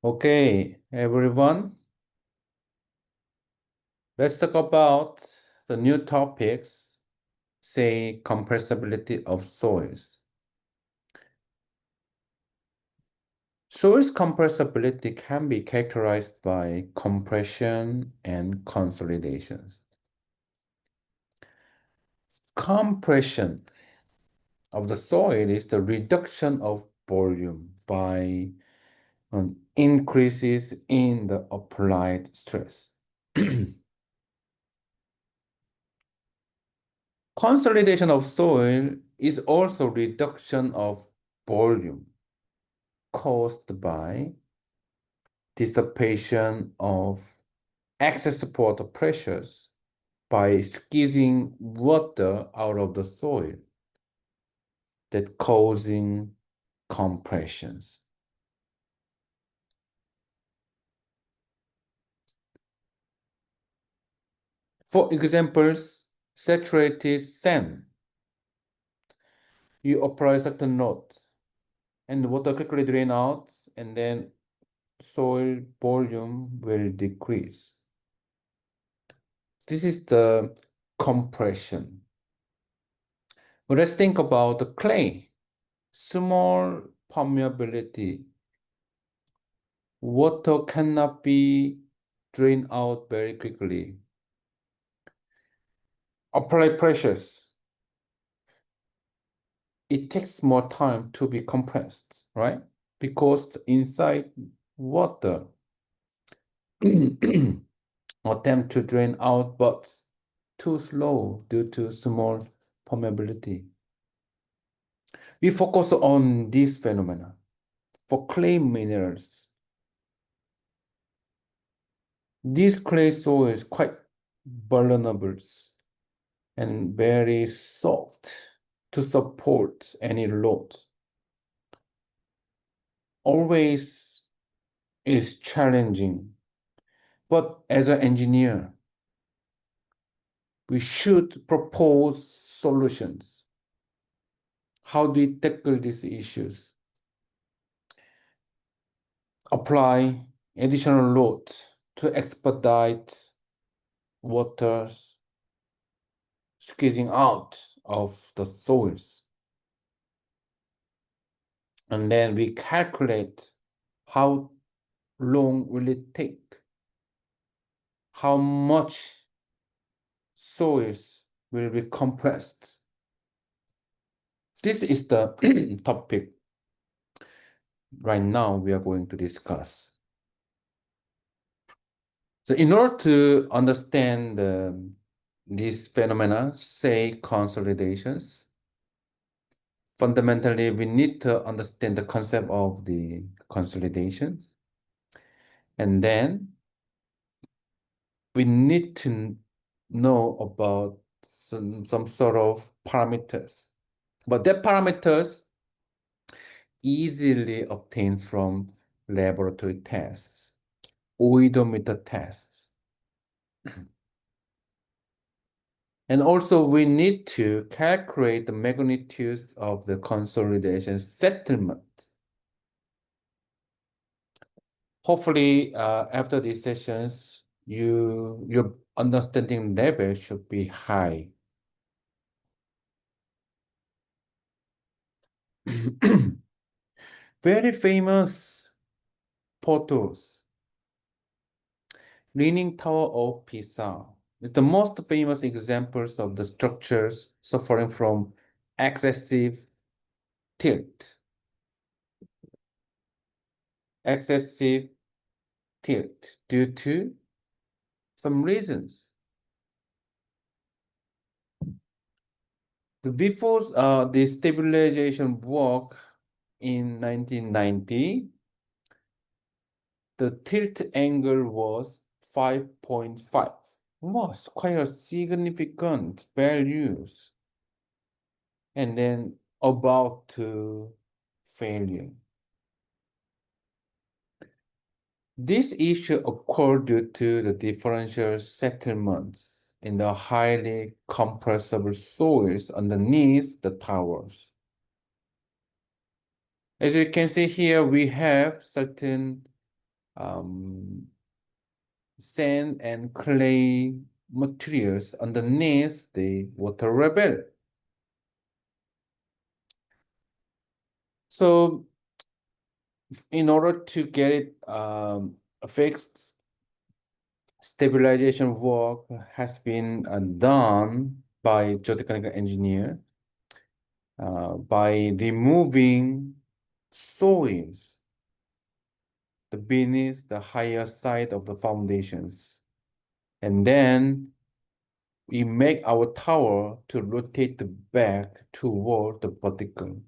Okay, everyone, let's talk about the new topics, say compressibility of soils. Soils compressibility can be characterized by compression and consolidations. Compression of the soil is the reduction of volume by increases in the applied stress. Consolidation of soil is also reduction of volume caused by dissipation of excess support pressures by squeezing water out of the soil that causing compressions. For examples, saturated sand. You apply certain load and the water quickly drain out and then soil volume will decrease. This is the compression. But let's think about the clay. Small permeability. Water cannot be drained out very quickly. Apply pressures. It takes more time to be compressed, right? Because inside water attempt to drain out, but too slow due to small permeability. We focus on this phenomena. For clay minerals, this clay soil is quite vulnerable and very soft to support any load. Always is challenging, but as an engineer, we should propose solutions. How do we tackle these issues? Apply additional load to expedite water's squeezing out of the soils. And then we calculate how long will it take, how much soils will be compressed. This is the topic right now we are going to discuss. So in order to understand these phenomena, say consolidations, fundamentally we need to understand the concept of the consolidations. And then we need to know about some sort of parameters. But that parameters easily obtained from laboratory tests, oedometer tests. And also we need to calculate the magnitude of the consolidation settlement. Hopefully, after these sessions, your understanding level should be high. Very famous photos. Leaning Tower of Pisa is the most famous examples of the structures suffering from excessive tilt. Excessive tilt due to some reasons. Before the stabilization work in 1990, the tilt angle was 5.5. Was quite a significant values. And then about to failure. This issue occurred due to the differential settlements in the highly compressible soils underneath the towers. As you can see here, we have certain sand and clay materials underneath the water level. So in order to get it fixed, stabilization work has been done by geotechnical engineer by removing soils beneath the higher side of the foundations. And then we make our tower to rotate back toward the vertical,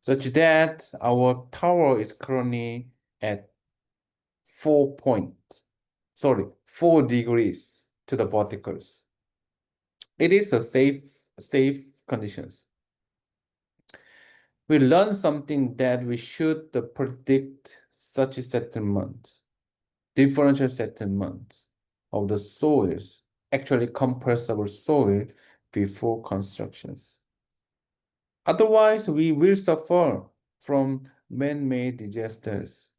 such that our tower is currently at 4 degrees to the verticals. It is a safe conditions. We learned something that we should predict such settlements, differential settlements of the soils, actually compressible soil before constructions. Otherwise, we will suffer from man-made disasters.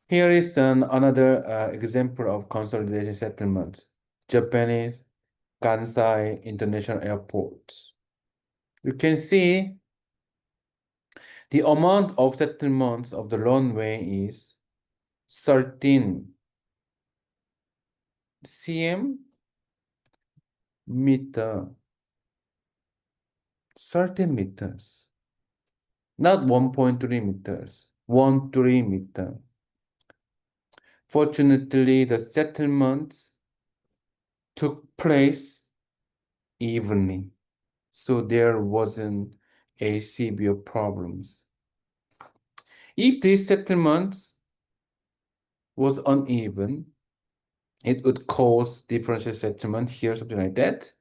Here is another example of consolidation settlements. Japanese Kansai International Airport. You can see the amount of settlements of the runway is 13 cm meter. 13 meters. Not 1.3 meters. 1.3 meter. Fortunately, the settlements took place evenly, so there wasn't a severe problems. If this settlement was uneven, it would cause differential settlement here, something like that,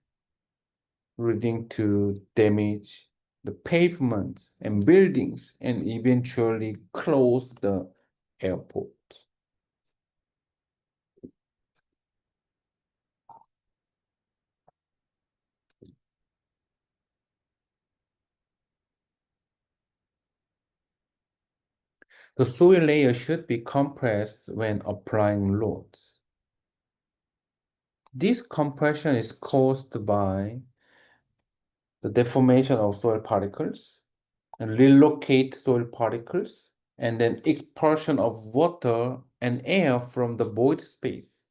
leading to damage the pavements and buildings and eventually close the airport. The soil layer should be compressed when applying loads. This compression is caused by the deformation of soil particles, and relocate soil particles, and then expulsion of water and air from the void space.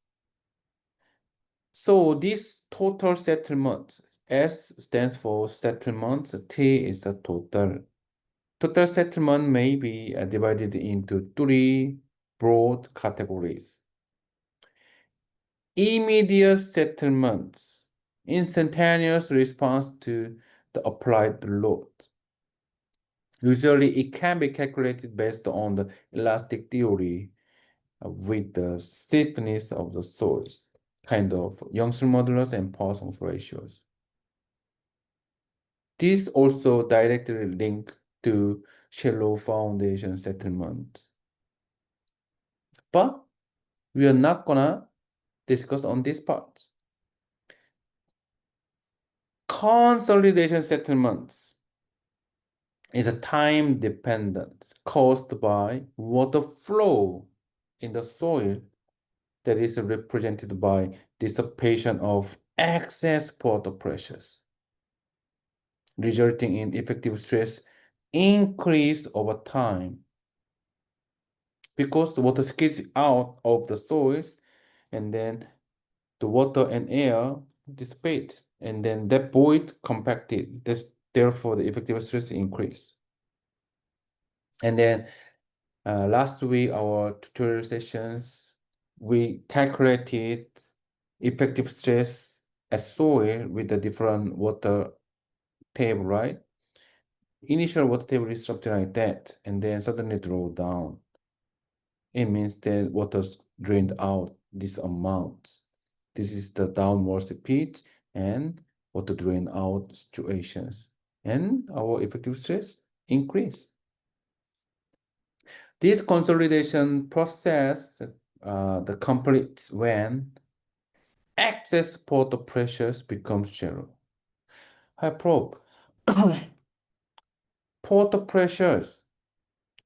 So this total settlement, S stands for settlement, T is the total. Total settlement may be divided into 3 broad categories. Immediate settlements, instantaneous response to the applied load. Usually it can be calculated based on the elastic theory with the stiffness of the soils, kind of Young's modulus and Poisson's ratios. This also directly linked to shallow foundation settlement. But we are not gonna discuss on this part. Consolidation settlements is a time dependent caused by water flow in the soil that is represented by dissipation of excess water pressures, resulting in effective stress increase over time. Because the water skids out of the soils, and then the water and air dissipate, and then that void compacted. Therefore, the effective stress increase. And then last week, our tutorial sessions, we calculated effective stress as soil with the different water table, right? Initial water table is something like that, and then suddenly draw down. It means that water's drained out this amount. This is the downward speed and water drain out situations. And our effective stress increase. This consolidation process the complete when excess water pressures become zero. I probe. water pressures.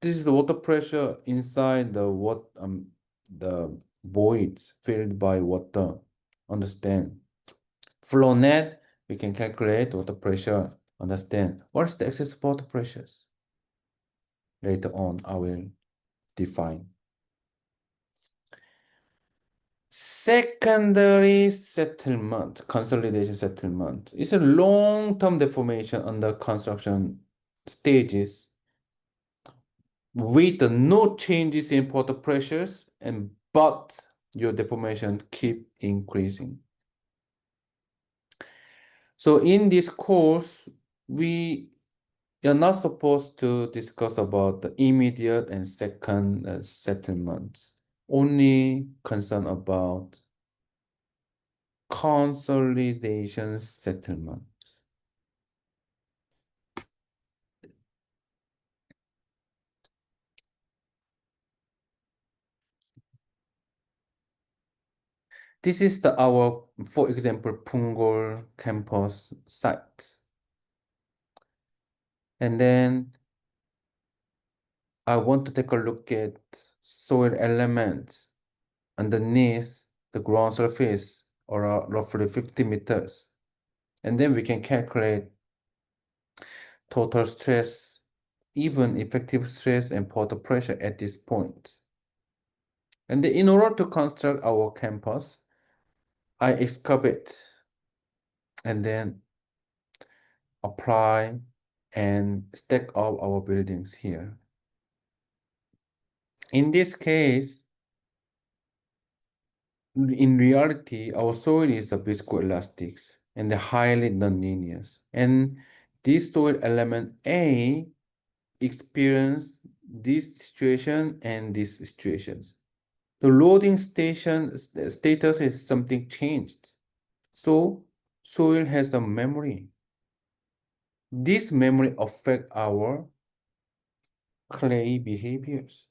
This is the water pressure inside the voids filled by water. Understand? Flow net, we can calculate water pressure. Understand? What is the excess water pressures? Later on, I will define. Secondary settlement, consolidation settlement, is a long-term deformation under construction stages with no changes in water pressures, but your deformation keep increasing. So in this course, we are not supposed to discuss about the immediate and second settlements, only concern about consolidation settlement. This is our, for example, Punggol campus site. And then I want to take a look at soil elements underneath the ground surface, or roughly 50 meters. And then we can calculate total stress, even effective stress and water pressure at this point. And then in order to construct our campus, I excavate and then apply and stack up our buildings here. In this case, in reality, our soil is a viscoelastics and the highly nonlinear. And this soil element A experience this situation and these situations. The loading station status is something changed. So soil has a memory. This memory affect our clay behaviors.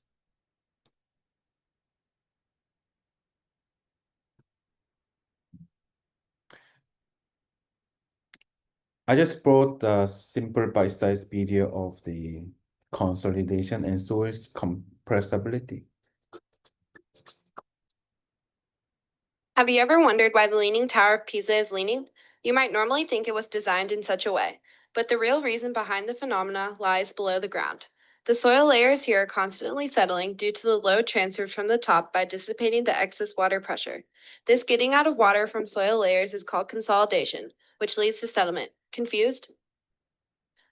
I just brought a simple bite-sized video of the consolidation and soil's compressibility. Have you ever wondered why the Leaning Tower of Pisa is leaning? You might normally think it was designed in such a way, but the real reason behind the phenomena lies below the ground. The soil layers here are constantly settling due to the load transferred from the top by dissipating the excess water pressure. This getting out of water from soil layers is called consolidation, which leads to settlement. Confused?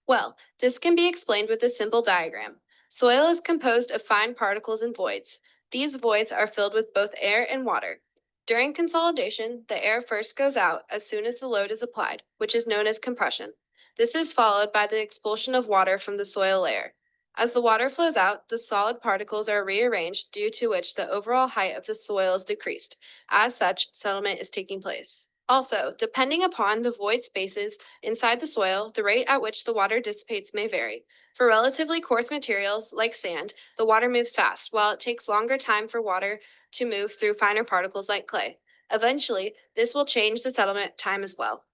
Well, this can be explained with a simple diagram. Soil is composed of fine particles and voids. These voids are filled with both air and water. During consolidation, the air first goes out as soon as the load is applied, which is known as compression. This is followed by the expulsion of water from the soil layer. As the water flows out, the solid particles are rearranged, due to which the overall height of the soil is decreased. As such, settlement is taking place. Also, depending upon the void spaces inside the soil, the rate at which the water dissipates may vary. For relatively coarse materials, like sand, the water moves fast, while it takes longer time for water to move through finer particles like clay. Eventually, this will change the settlement time as well.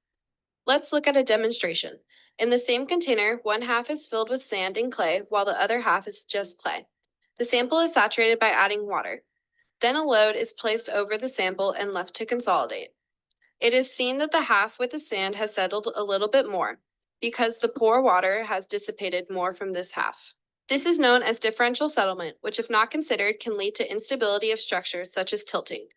Let's look at a demonstration. In the same container, one half is filled with sand and clay, while the other half is just clay. The sample is saturated by adding water. Then a load is placed over the sample and left to consolidate. It is seen that the half with the sand has settled a little bit more, because the pore water has dissipated more from this half. This is known as differential settlement, which, if not considered, can lead to instability of structures such as tilting.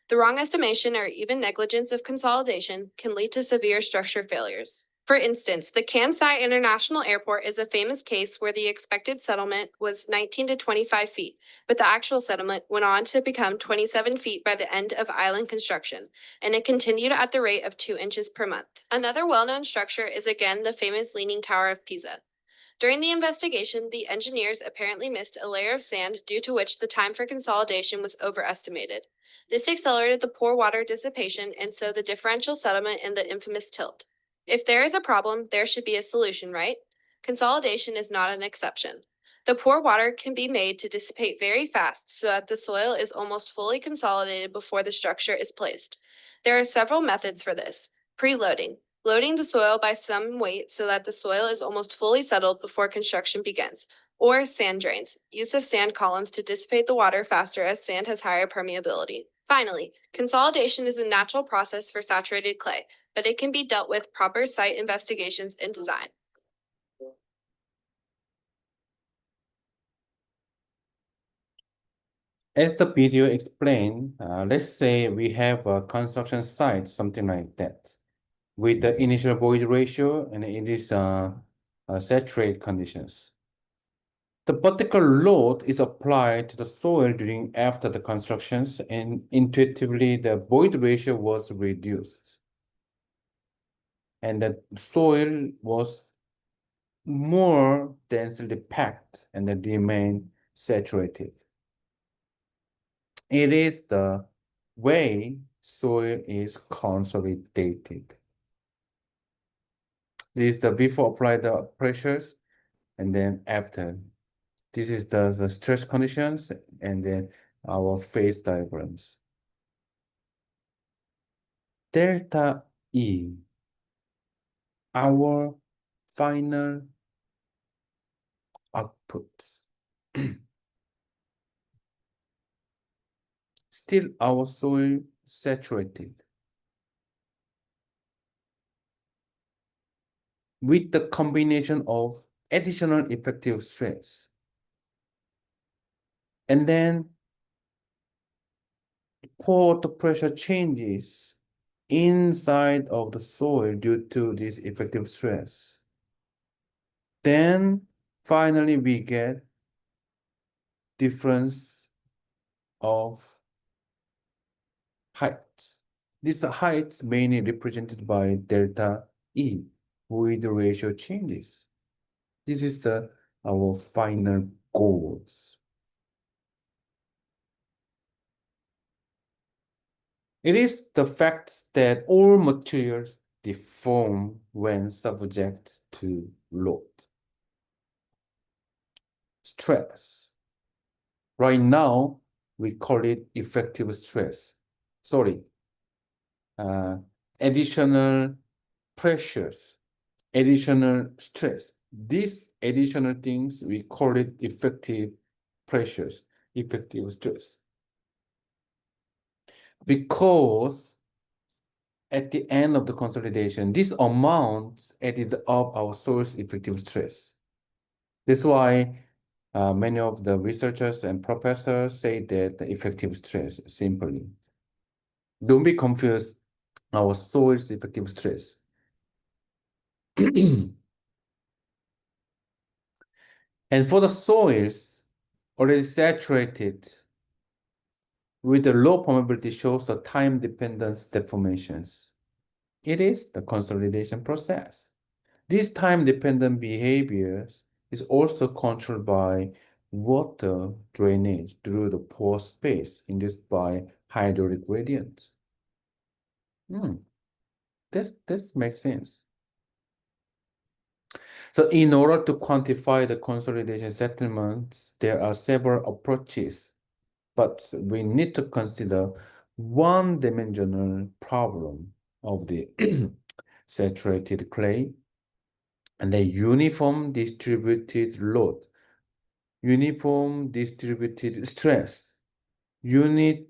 The wrong estimation or even negligence of consolidation can lead to severe structure failures. For instance, the Kansai International Airport is a famous case where the expected settlement was 19 to 25 feet, but the actual settlement went on to become 27 feet by the end of island construction, and it continued at the rate of 2 inches per month. Another well-known structure is again the famous Leaning Tower of Pisa. During the investigation, the engineers apparently missed a layer of sand, due to which the time for consolidation was overestimated. This accelerated the pore water dissipation and so the differential settlement and the infamous tilt. If there is a problem, there should be a solution, right? Consolidation is not an exception. The pore water can be made to dissipate very fast so that the soil is almost fully consolidated before the structure is placed. There are several methods for this. Preloading. loading the soil by some weight so that the soil is almost fully settled before construction begins, or sand drains, use of sand columns to dissipate the water faster as sand has higher permeability. Finally, consolidation is a natural process for saturated clay, but it can be dealt with proper site investigations and design. As the video explained, let's say we have a construction site, something like that, with the initial void ratio, and it is saturated conditions. The particular load is applied to the soil during after the constructions, and intuitively the void ratio was reduced, and the soil was more densely packed and then remained saturated. It is the way soil is consolidated. This is the before apply the pressures and then after. This is the stress conditions and then our phase diagrams. Delta E, our final output. Still our soil saturated with the combination of additional effective stress. And then pore pressure changes inside of the soil due to this effective stress. Then finally we get difference of heights. This heights mainly represented by delta E with the ratio changes. This is our final goals. It is the fact that all materials deform when subject to load. Stress. Right now, we call it effective stress. Sorry. Additional pressures, additional stress. These additional things, we call it effective pressures, effective stress. Because at the end of the consolidation, this amount added up our source effective stress. That's why many of the researchers and professors say that the effective stress simply. Don't be confused, our source effective stress. And for the soils already saturated with the low permeability shows the time-dependent deformations. It is the consolidation process. This time-dependent behaviors is also controlled by water drainage through the pore space induced by hydraulic gradients. This makes sense. So in order to quantify the consolidation settlements, there are several approaches, but we need to consider one-dimensional problem of the saturated clay and the uniform distributed load, uniform distributed stress, uniform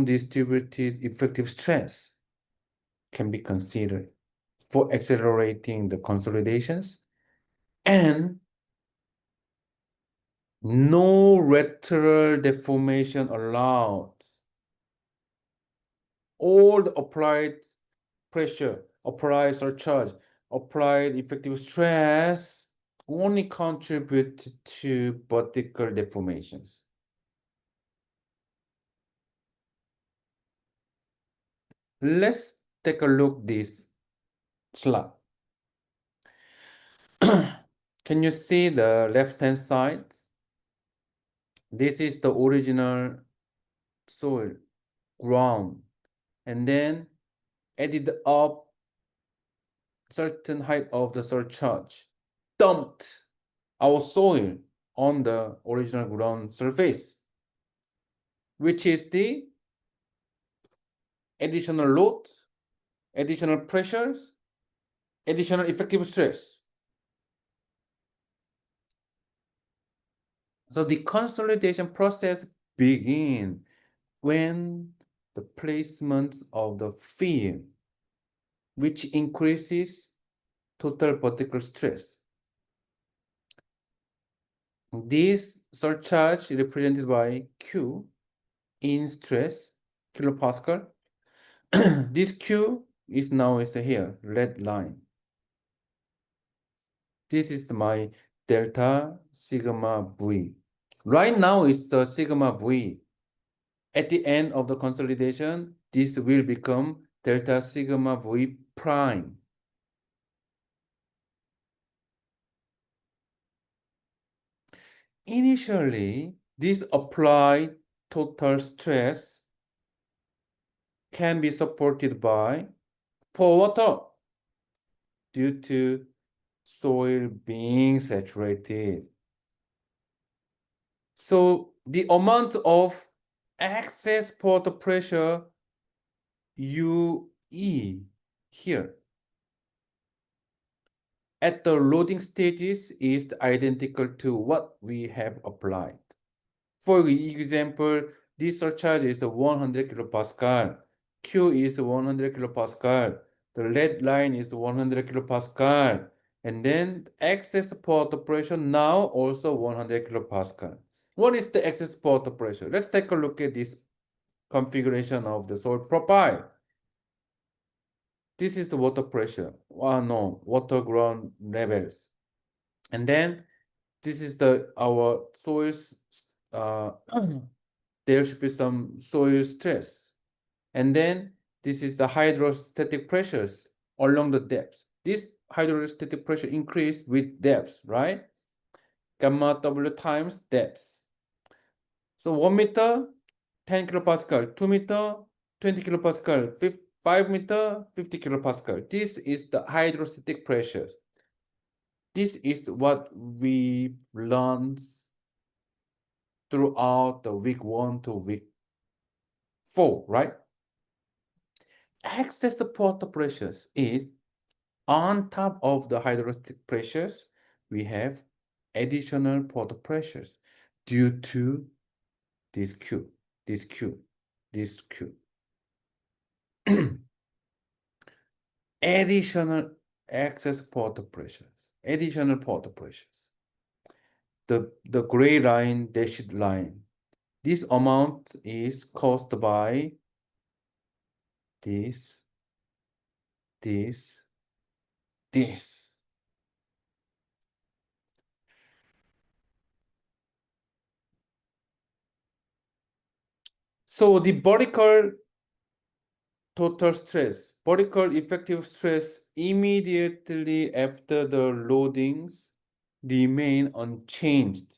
distributed effective stress can be considered for accelerating the consolidations, and no lateral deformation allowed. All the applied pressure, applied surcharge, applied effective stress only contribute to vertical deformations. Let's take a look this slide. Can you see the left-hand side? This is the original soil, ground, and then added up certain height of the surcharge, dumped our soil on the original ground surface, which is the additional load additional pressures, additional effective stress. So the consolidation process begins when the placement of the field, which increases total vertical stress. This surcharge represented by Q in stress, kilopascal. This Q is now here, red line. This is my delta sigma V. Right now it's the sigma V. At the end of the consolidation, this will become delta sigma V prime. Initially, this applied total stress can be supported by pore water due to soil being saturated. So the amount of excess water pressure UE here at the loading stages is identical to what we have applied. For example, this surcharge is 100 kilopascal, Q is 100 kilopascal, the red line is 100 kilopascal, and then excess water pressure now also 100 kilopascal. What is the excess water pressure? Let's take a look at this configuration of the soil profile. This is the water pressure, water ground levels. And then this is our soils, there should be some soil stress. And then this is the hydrostatic pressures along the depth. This hydrostatic pressure increase with depth, right? Gamma W times depth. So 1 meter, 10 kilopascal, 2 meter, 20 kilopascal, 5 meter, 50 kilopascal. This is the hydrostatic pressures. This is what we learned throughout the week 1 to week 4, right? Excess water pressures is on top of the hydrostatic pressures, we have additional water pressures due to this Q, this Q, this Q. Additional excess water pressures, additional water pressures. The gray line, dashed line, this amount is caused by this. So the vertical total stress, vertical effective stress immediately after the loadings remain unchanged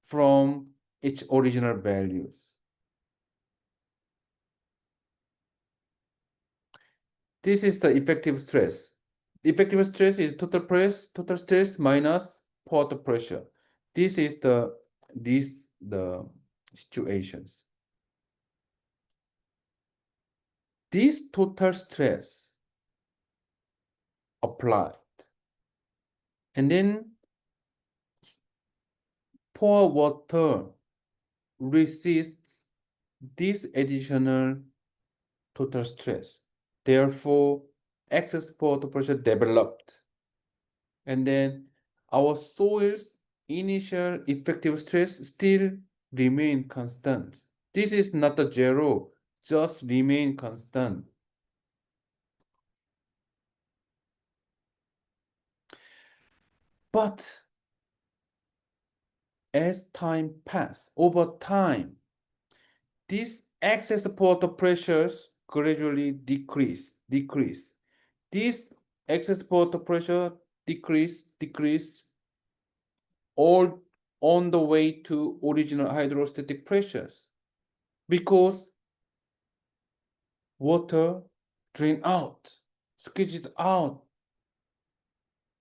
from its original values. This is the effective stress. The effective stress is total stress minus water pressure. This is the situations. This total stress applied, and then pore water resists this additional total stress. Therefore, excess water pressure developed. And then our soil's initial effective stress still remain constant. This is not a zero, just remain constant. But as time passes, over time, these excess water pressures gradually decrease. This excess water pressure decrease all on the way to original hydrostatic pressures because water drain out, squeezes out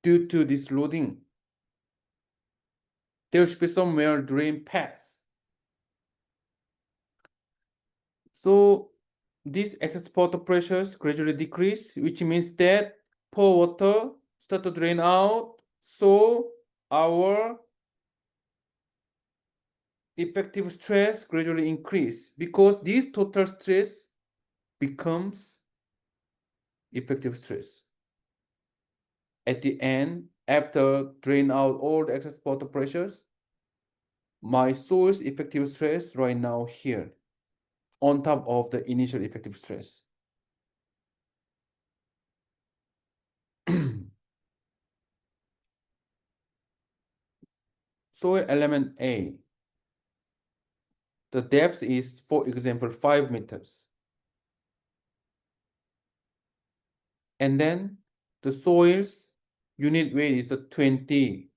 due to this loading. There should be somewhere drain path. So these excess water pressures gradually decrease, which means that poor water start to drain out, so our effective stress gradually increase because this total stress becomes effective stress. At the end, after drain out all the excess water pressures, my source effective stress right now here on top of the initial effective stress. Soil element A, the depth is, for example, 5 meters. And then the soil's unit weight is 20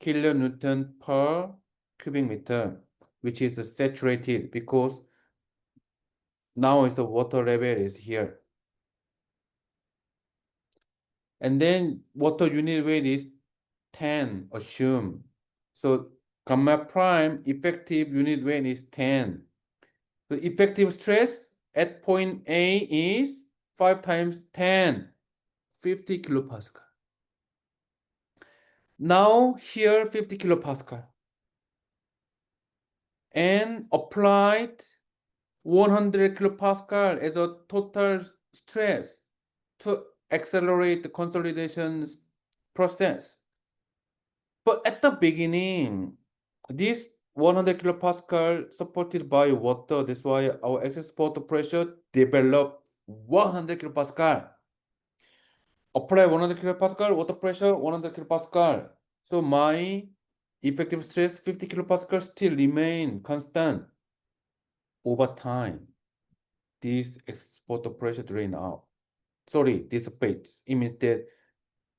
kilonewton per cubic meter, which is saturated because now the water level is here. And then water unit weight is 10, assume. So gamma prime effective unit weight is 10. The effective stress at point A is 5 times 10, 50 kilopascal. Now here 50 kilopascal. And applied 100 kilopascal as a total stress to accelerate the consolidation process. But at the beginning, this 100 kilopascal supported by water, that's why our excess water pressure developed 100 kilopascal. Apply 100 kilopascal, water pressure 100 kilopascal. So my effective stress 50 kilopascal still remain constant over time. This excess water pressure drain out. Sorry, dissipates. It means that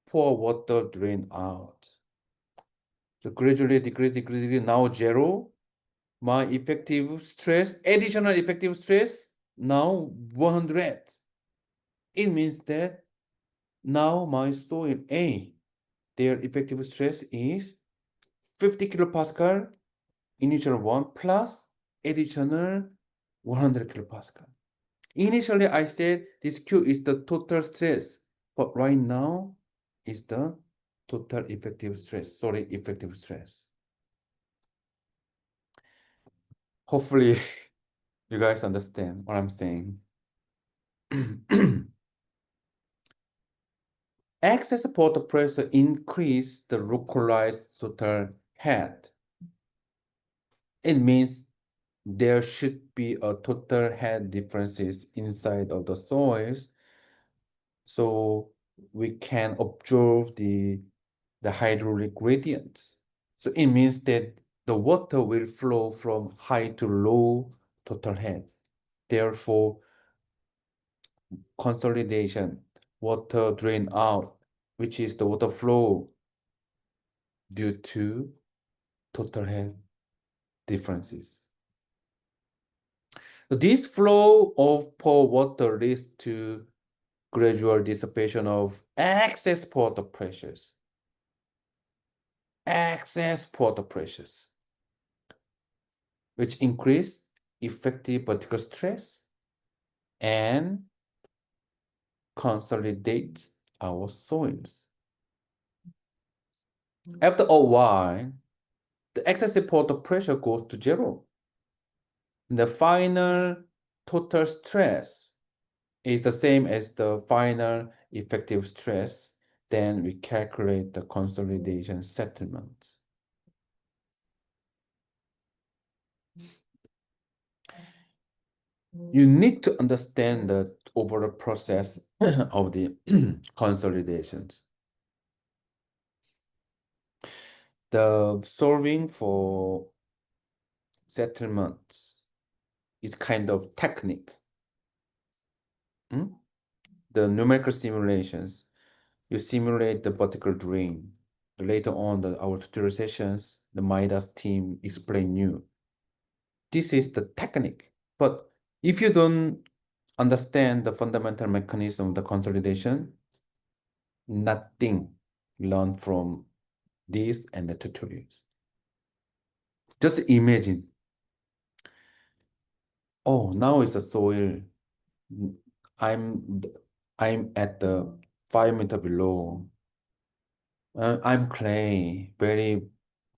poor water drain out. So gradually decrease, now 0. My effective stress, additional effective stress, now 100. It means that now my soil A, their effective stress is 50 kilopascal, initial one, plus additional 100 kilopascal. Initially, I said this Q is the total stress, but right now is the total effective stress, sorry, effective stress. Hopefully, you guys understand what I'm saying. Excess water pressure increase the localized total head. It means there should be a total head differences inside of the soils, so we can observe the hydraulic gradients. So it means that the water will flow from high to low total head. Therefore, consolidation, water drain out, which is the water flow due to total head differences. So this flow of poor water leads to gradual dissipation of excess water pressures. Excess water pressures, which increase effective particle stress and consolidates our soils. After a while, the excessive water pressure goes to 0. The final total stress is the same as the final effective stress. Then we calculate the consolidation settlement. You need to understand the overall process of the consolidations. The solving for settlements is kind of technique. The numerical simulations, you simulate the vertical drain. Later on, our tutorial sessions, the Midas team explain you. This is the technique. But if you don't understand the fundamental mechanism of the consolidation, nothing learned from this and the tutorials. Just imagine. Oh, now it's a soil. I'm I'm at the 5 meter below. I'm clay, very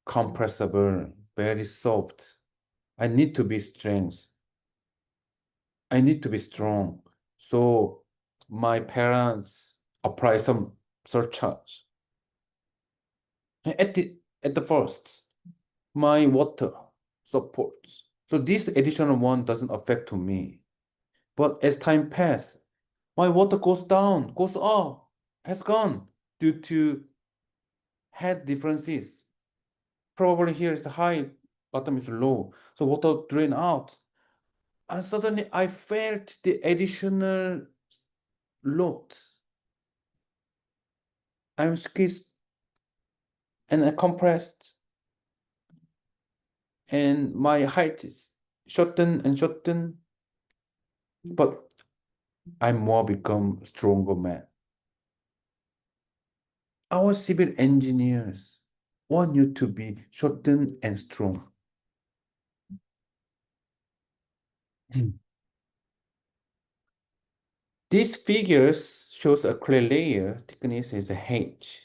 compressible, very soft. I need to be strength. I need to be strong. So my parents apply some surcharge. At the first, my water supports. So this additional one doesn't affect to me. But as time passes, my water goes down, goes up, has gone due to head differences. Probably here is high, bottom is low. So water drain out. And suddenly I felt the additional load. I'm squeezed and I compressed, and my height is shortened and shortened, but I more become stronger man. Our civil engineers want you to be shortened and strong. These figures shows a clay layer thickness is a H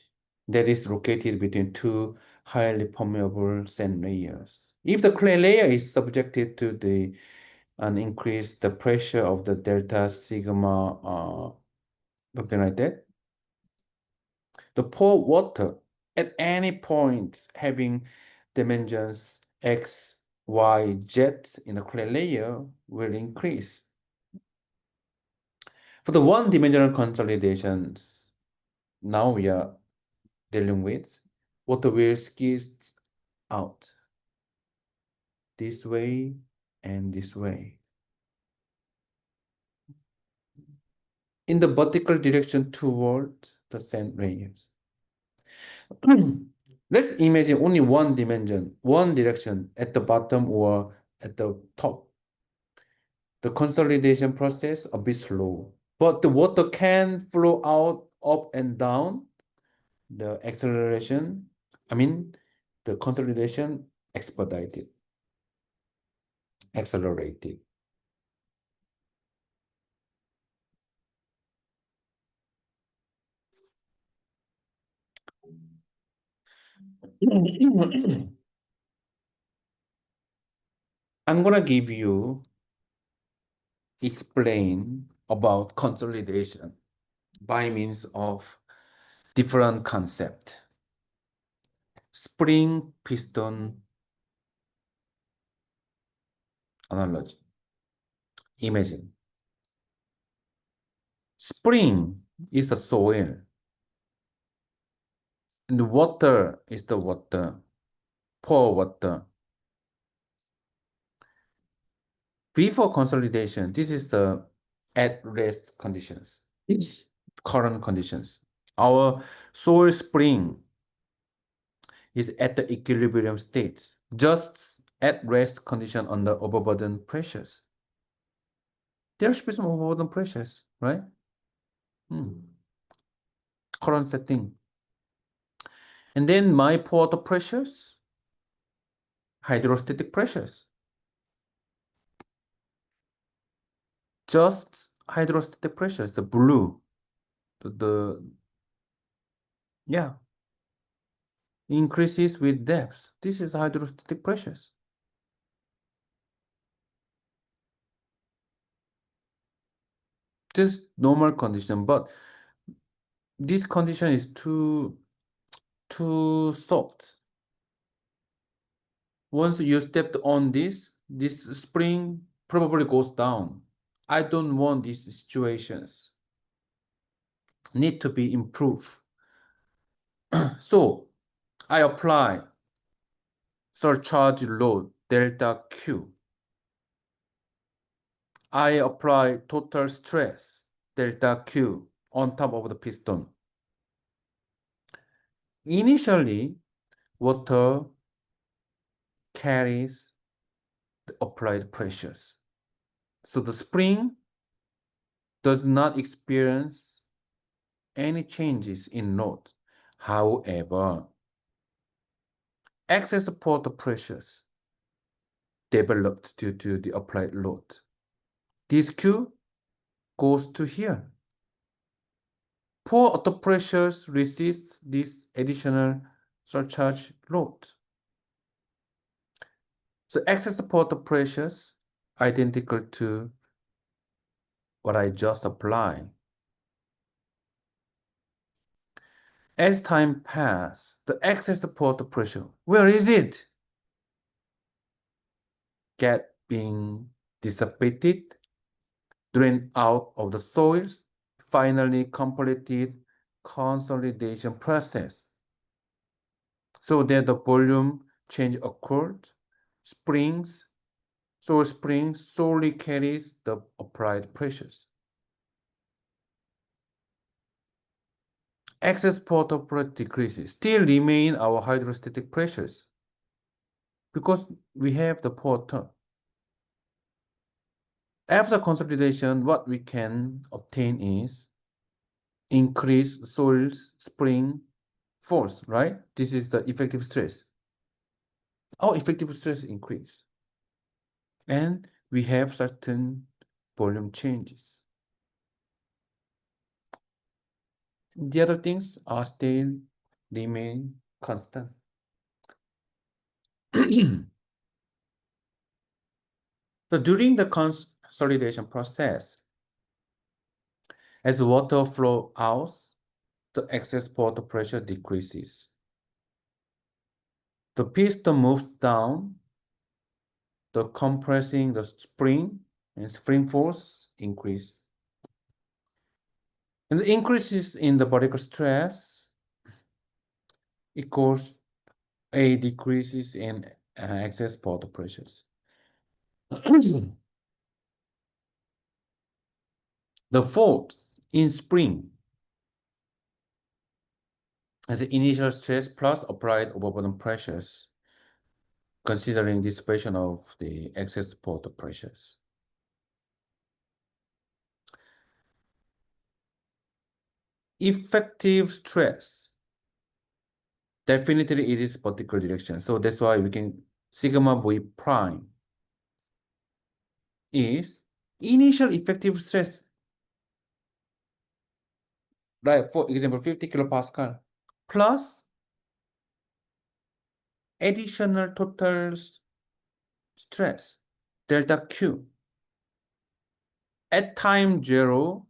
that is located between two highly permeable sand layers. If the clay layer is subjected to an increase the pressure of the delta sigma something like that, the pore water at any point having dimensions x, y, z in the clay layer will increase. For the one-dimensional consolidations, now we are dealing with, water will squeeze out this way and this way. In the vertical direction towards the sand layers. Let's imagine only one dimension, one direction at the bottom or at the top. The consolidation process a bit slow, but the water can flow out up and down. The acceleration, the consolidation expedited, accelerated. I'm gonna give you explain about consolidation by means of different concept. Spring piston analogy. Imagine spring is the soil and the water is the water, pour water. Before consolidation, this is the at rest conditions, current conditions. Our soil spring is at the equilibrium state, just at rest condition under overburden pressures. There should be some overburden pressures, right? Current setting. And then my water pressures, hydrostatic pressures. Just hydrostatic pressures, the blue, yeah, increases with depth. This is hydrostatic pressures. Just normal condition, but this condition is too soft. Once you stepped on this spring probably goes down. I don't want these situations. Need to be improved. So I apply surcharge load delta Q. I apply total stress delta Q on top of the piston. Initially, water carries the applied pressures. So the spring does not experience any changes in load. However, excess port pressures developed due to the applied load. This Q goes to here. Poor water pressures resist this additional surcharge load. So excess water pressures identical to what I just applied. As time passes, the excess water pressure, where is it? Get being dissipated, drained out of the soils, finally completed consolidation process. So that the volume change occurred, soil springs solely carries the applied pressures. Excess water pressure decreases, still remain our hydrostatic pressures because we have the water. After consolidation, what we can obtain is increased soil spring force, right? This is the effective stress. Our effective stress increase. And we have certain volume changes. The other things are still remain constant. So during the consolidation process, as water flow out, the excess water pressure decreases. The piston moves down, the compressing the spring and spring force increase. And the increases in the vertical stress equals a decreases in excess water pressures. The force in spring as the initial stress plus applied overburden pressures, considering dissipation of the excess water pressures. Effective stress, definitely it is vertical direction. So that's why we can sigma V prime is initial effective stress, right? For example, 50 kilopascal plus additional total stress, delta Q. At time 0,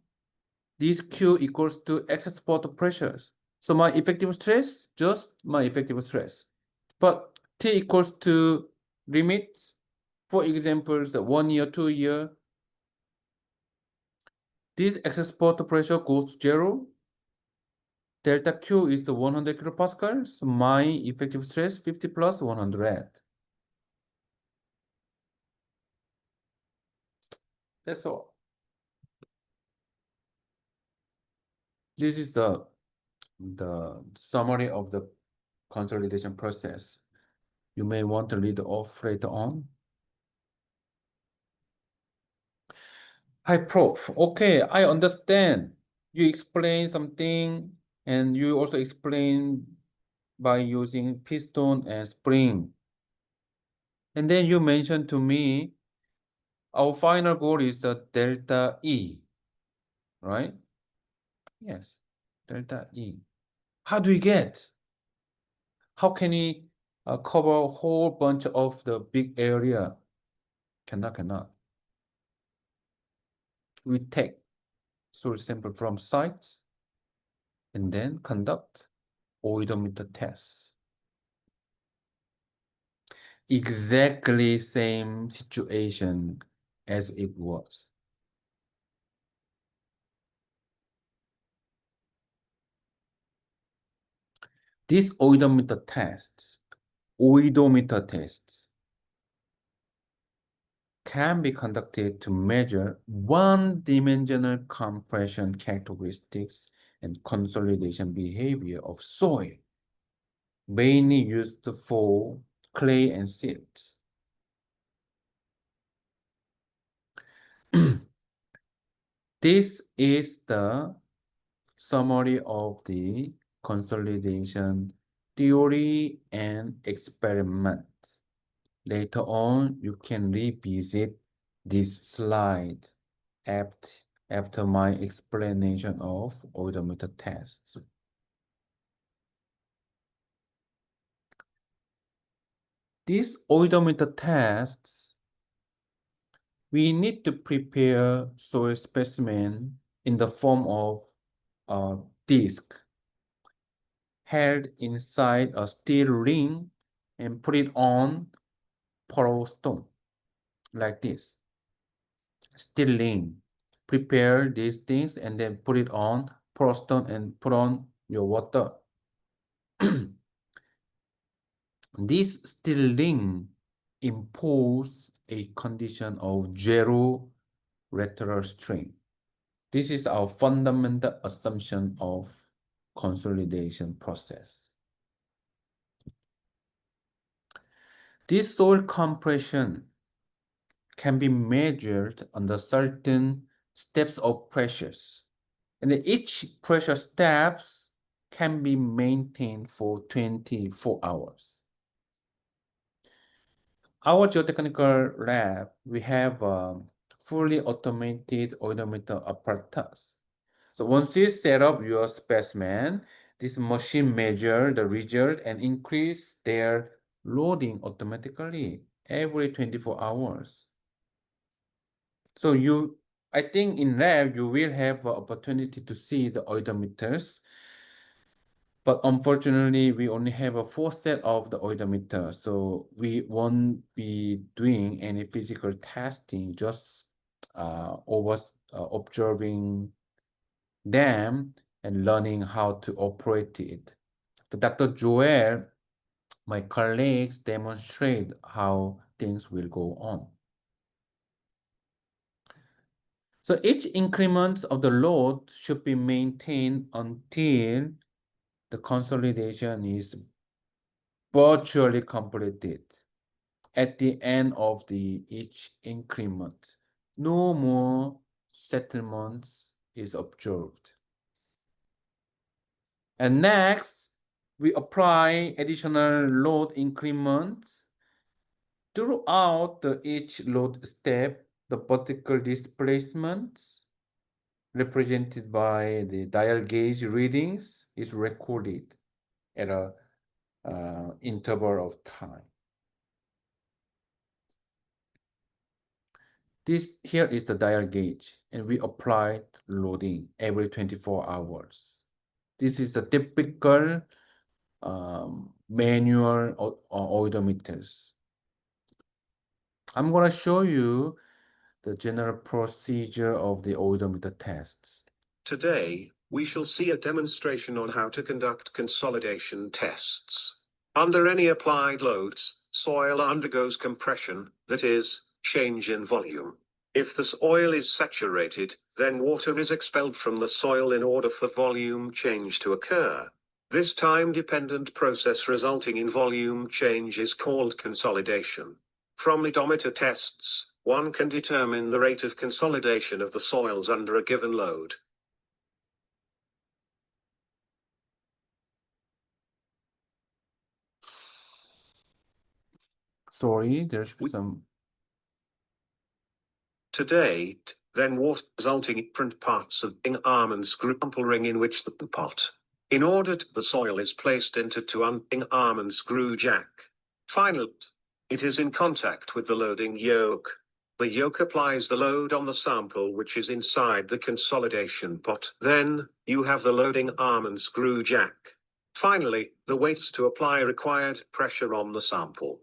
this Q equals to excess water pressures. So my effective stress, just my effective stress. But T equals to limits, for example, 1 year, 2 year, this excess water pressure goes to 0. Delta Q is the 100 kilopascal. So my effective stress 50 plus 100. That's all. This is the summary of the consolidation process. You may want to read off later on. Hi, Prof. Okay, I understand. You explain something and you also explain by using piston and spring. And then you mentioned to me, our final goal is the delta E, right? Yes, delta E. How do we get? How can we cover a whole bunch of the big area? Cannot. We take soil sample from sites and then conduct oedometer tests. Exactly same situation as it was. These oedometer tests can be conducted to measure one-dimensional compression characteristics and consolidation behavior of soil, mainly used for clay and silts. This is the summary of the consolidation theory and experiments. Later on, you can revisit this slide after my explanation of odometer tests. These odometer tests, we need to prepare soil specimen in the form of a disc held inside a steel ring and put it on porous stone like this. Steel ring. Prepare these things and then put it on porous stone and put on your water. This steel ring impose a condition of zero lateral strain. This is our fundamental assumption of consolidation process. This soil compression can be measured under certain steps of pressures, and each pressure steps can be maintained for 24 hours. Our geotechnical lab, we have a fully automated odometer apparatus. So once you set up your specimen, this machine measures the result and increase their loading automatically every 24 hours. So I think in lab, you will have the opportunity to see the odometers. But unfortunately, we only have a 4 set of the odometer, so we won't be doing any physical testing, just observing them and learning how to operate it. But Dr. Joel, my colleagues demonstrate how things will go on. So each increment of the load should be maintained until the consolidation is virtually completed. At the end of each increment, no more settlements is observed. And next, we apply additional load increments. Throughout each load step, the vertical displacements represented by the dial gauge readings is recorded at a interval of time. This here is the dial gauge, and we applied loading every 24 hours. This is the typical manual odometers. I'm going to show you the general procedure of the odometer tests. Today, we shall see a demonstration on how to conduct consolidation tests. Under any applied loads, soil undergoes compression, that is, change in volume. If the soil is saturated, then water is expelled from the soil in order for volume change to occur. This time-dependent process resulting in volume change is called consolidation. From odometer tests, one can determine the rate of consolidation of the soils under a given load. Sorry, there's some. To date, then water resulting in different parts of the arm and screw sample ring in which the pot. In order to the soil is placed into two arm and screw jack. Finally, it is in contact with the loading yoke. The yoke applies the load on the sample which is inside the consolidation pot. Then, you have the loading arm and screw jack. Finally, the weights to apply required pressure on the sample.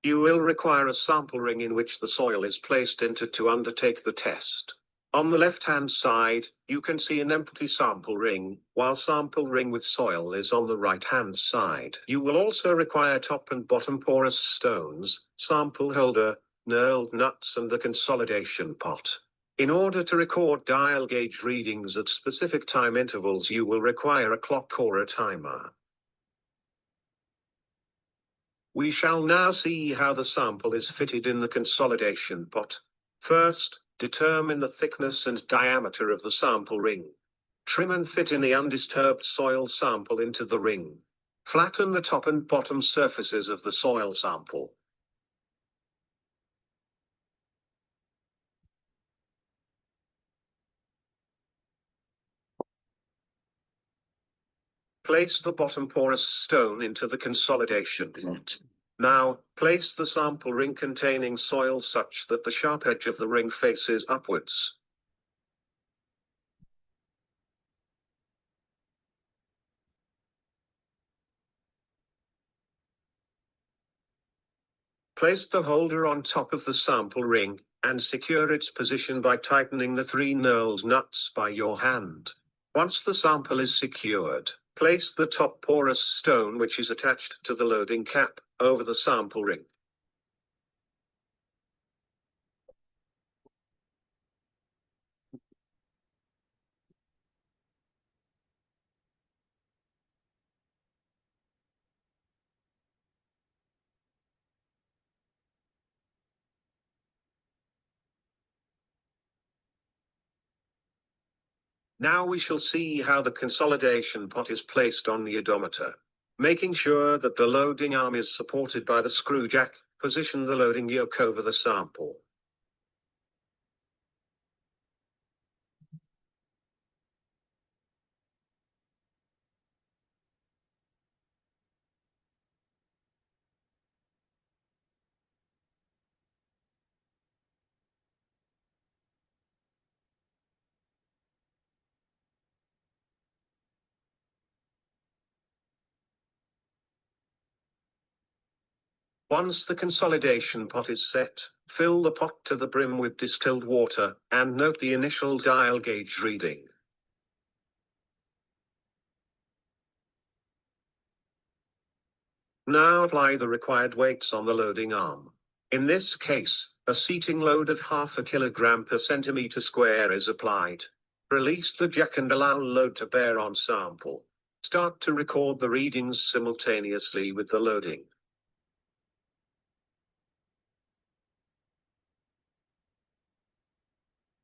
You will require a sample ring in which the soil is placed into to undertake the test. On the left-hand side, you can see an empty sample ring, while sample ring with soil is on the right-hand side. You will also require top and bottom porous stones, sample holder, knurled nuts and the consolidation pot. In order to record dial gauge readings at specific time intervals, you will require a clock or a timer. We shall now see how the sample is fitted in the consolidation pot. First, determine the thickness and diameter of the sample ring. Trim and fit in the undisturbed soil sample into the ring. Flatten the top and bottom surfaces of the soil sample. Place the bottom porous stone into the consolidation pot. Now, place the sample ring containing soil such that the sharp edge of the ring faces upwards. Place the holder on top of the sample ring, and secure its position by tightening the 3 knurled nuts by your hand. Once the sample is secured, place the top porous stone which is attached to the loading cap, over the sample ring. Now we shall see how the consolidation pot is placed on the odometer. Making sure that the loading arm is supported by the screw jack, position the loading yoke over the sample. Once the consolidation pot is set, fill the pot to the brim with distilled water, and note the initial dial gauge reading. Now apply the required weights on the loading arm. In this case, a seating load of 0.5 kilogram per centimeter square is applied. Release the jack and allow load to bear on sample. Start to record the readings simultaneously with the loading.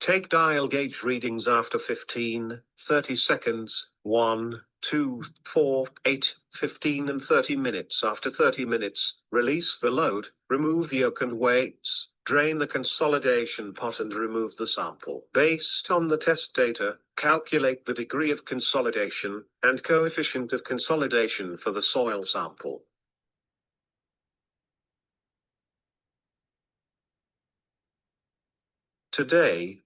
Take dial gauge readings after 15, 30 seconds, 1, 2, 4, 8, 15 and 30 minutes. After 30 minutes, release the load, remove the yoke and weights, drain the consolidation pot and remove the sample. Based on the test data, calculate the degree of consolidation and coefficient of consolidation for the soil sample. Today,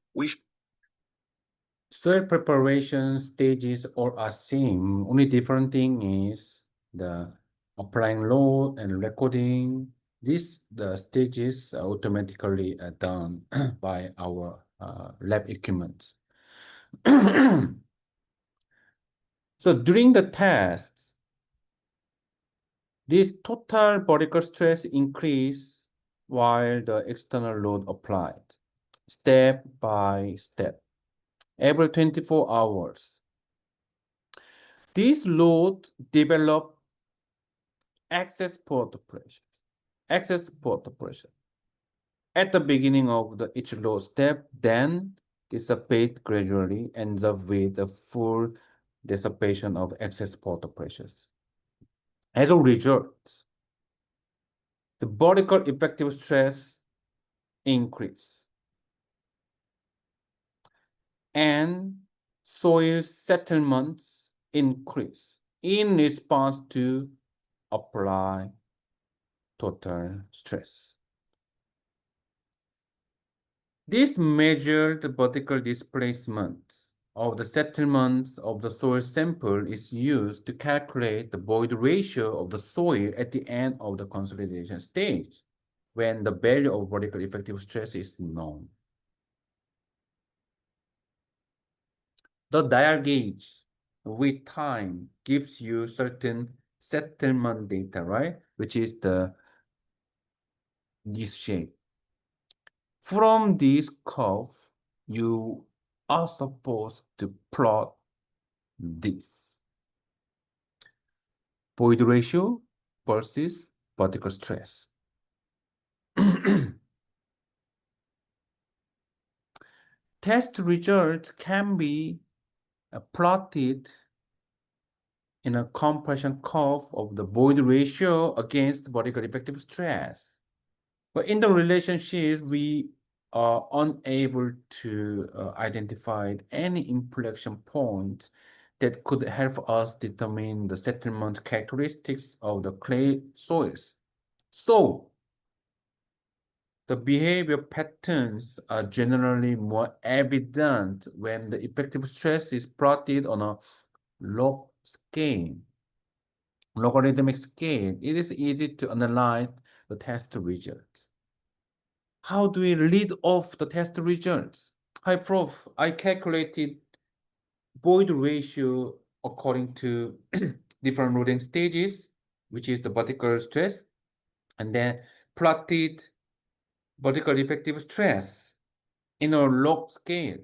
soil preparation stages all are same. Only different thing is the applying load and recording. The stages are automatically done by our lab equipment. So during the tests, this total vertical stress increase while the external load applied, step by step, every 24 hours. This load develop excess port pressure. Excess port pressure at the beginning of each load step, then dissipate gradually, ends up with a full dissipation of excess port pressures. As a result, the vertical effective stress increase and soil settlements increase in response to apply total stress. This measured vertical displacement of the settlements of the soil sample is used to calculate the void ratio of the soil at the end of the consolidation stage, when the value of vertical effective stress is known. The dial gauge with time gives you certain settlement data, right? Which is this shape. From this curve, you are supposed to plot this void ratio versus vertical stress. Test results can be plotted in a compression curve of the void ratio against vertical effective stress. But in the relationship, we are unable to identify any inflection point that could help us determine the settlement characteristics of the clay soils. So, the behavior patterns are generally more evident when the effective stress is plotted on a log scale, logarithmic scale. It is easy to analyze the test results. How do we read off the test results? Hi, Prof. I calculated void ratio according to different loading stages, which is the vertical stress, and then plotted vertical effective stress in a log scale.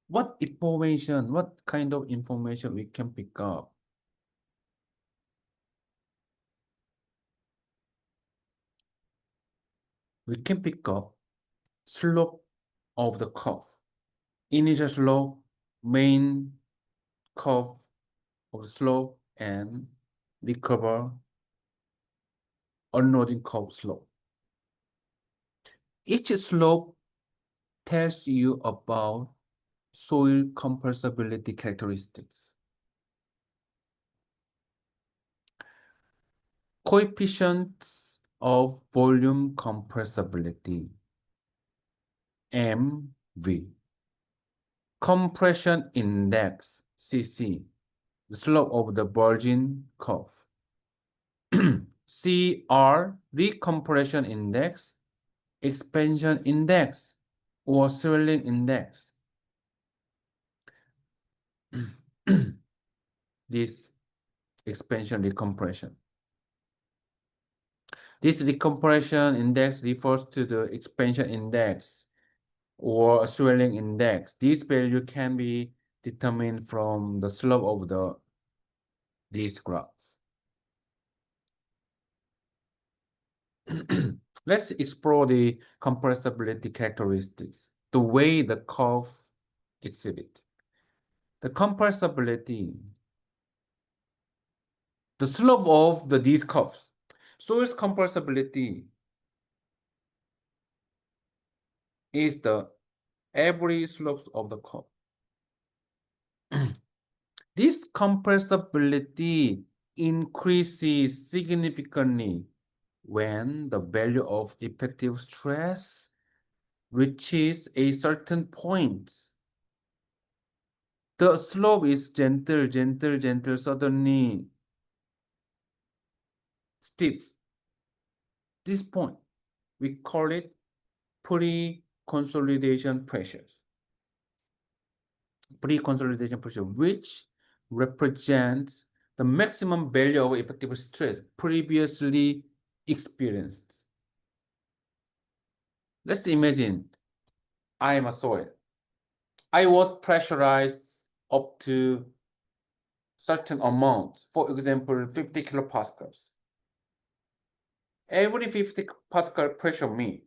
What information, what kind of information we can pick up? We can pick up slope of the curve, initial slope, main curve of the slope, and recover unloading curve slope. Each slope tells you about soil compressibility characteristics. Coefficients of volume compressibility, MV. Compression index, CC, the slope of the virgin curve. CR, recompression index, expansion index, or swelling index. This expansion recompression. This recompression index refers to the expansion index or swelling index. This value can be determined from the slope of these graphs. Let's explore the compressibility characteristics, the way the curve exhibit. The compressibility, the slope of these curves. Soil's compressibility is the average slopes of the curve. This compressibility increases significantly when the value of effective stress reaches a certain point. The slope is gentle, suddenly steep. This point, we call it pre-consolidation pressures. Pre-consolidation pressure, which represents the maximum value of effective stress previously experienced. Let's imagine I am a soil. I was pressurized up to certain amount, for example, 50 kilopascals. Every 50 pascal pressure me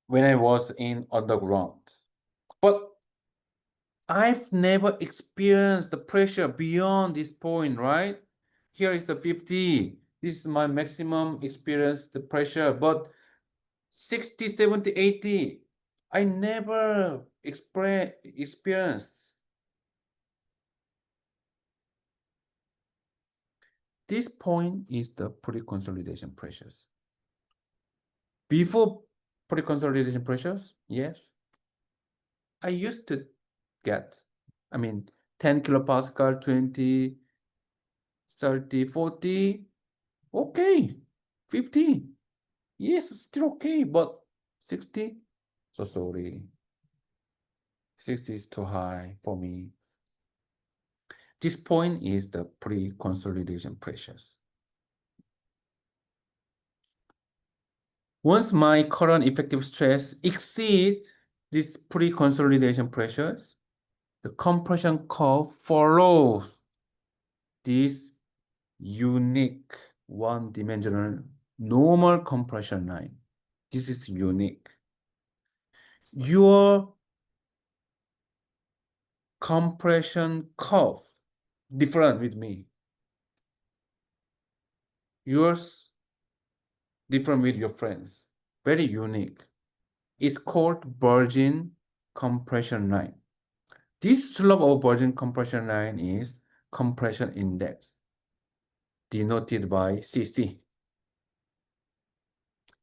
when I was in underground. But I've never experienced the pressure beyond this point, right? Here is the 50. This is my maximum experienced pressure, but 60, 70, 80, I never experienced. This point is the pre-consolidation pressures. Before pre-consolidation pressures, yes, I used to get, 10 kilopascal, 20, 30, 40, okay, 50, yes, still okay, but 60, so sorry, 60 is too high for me. This point is the pre-consolidation pressures. Once my current effective stress exceeds these pre-consolidation pressures, the compression curve follows this unique one-dimensional normal compression line. This is unique. Your compression curve different with me. Yours different with your friends. Very unique. It's called virgin compression line. This slope of virgin compression line is compression index, denoted by CC.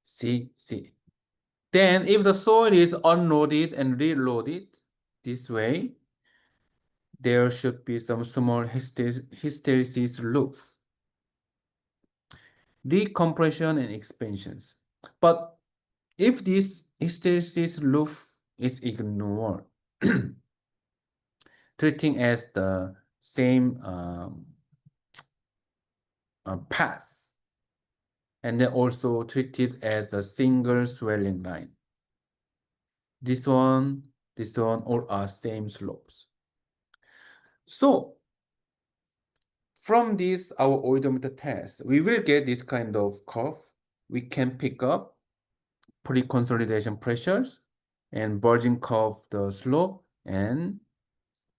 CC. Then if the soil is unloaded and reloaded this way, there should be some small hysteresis loop, decompression and expansions. But if this hysteresis loop is ignored, treating as the same path, and then also treated as a single swelling line. This one, all are same slopes. So from this, our oedometer test, we will get this kind of curve. We can pick up pre-consolidation pressures and virgin curve the slope and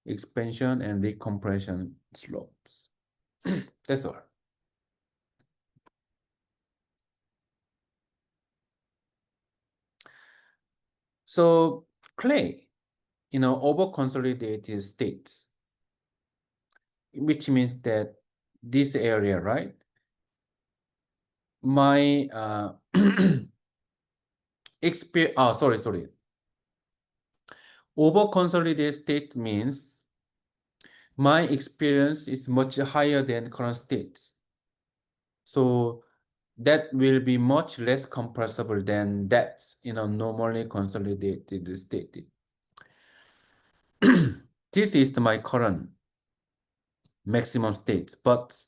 expansion and recompression slopes. That's all. So clay, over-consolidated states, which means that this area, right? My experience, sorry. Over-consolidated state means my experience is much higher than current states. So that will be much less compressible than that's normally consolidated state. This is my current maximum state, but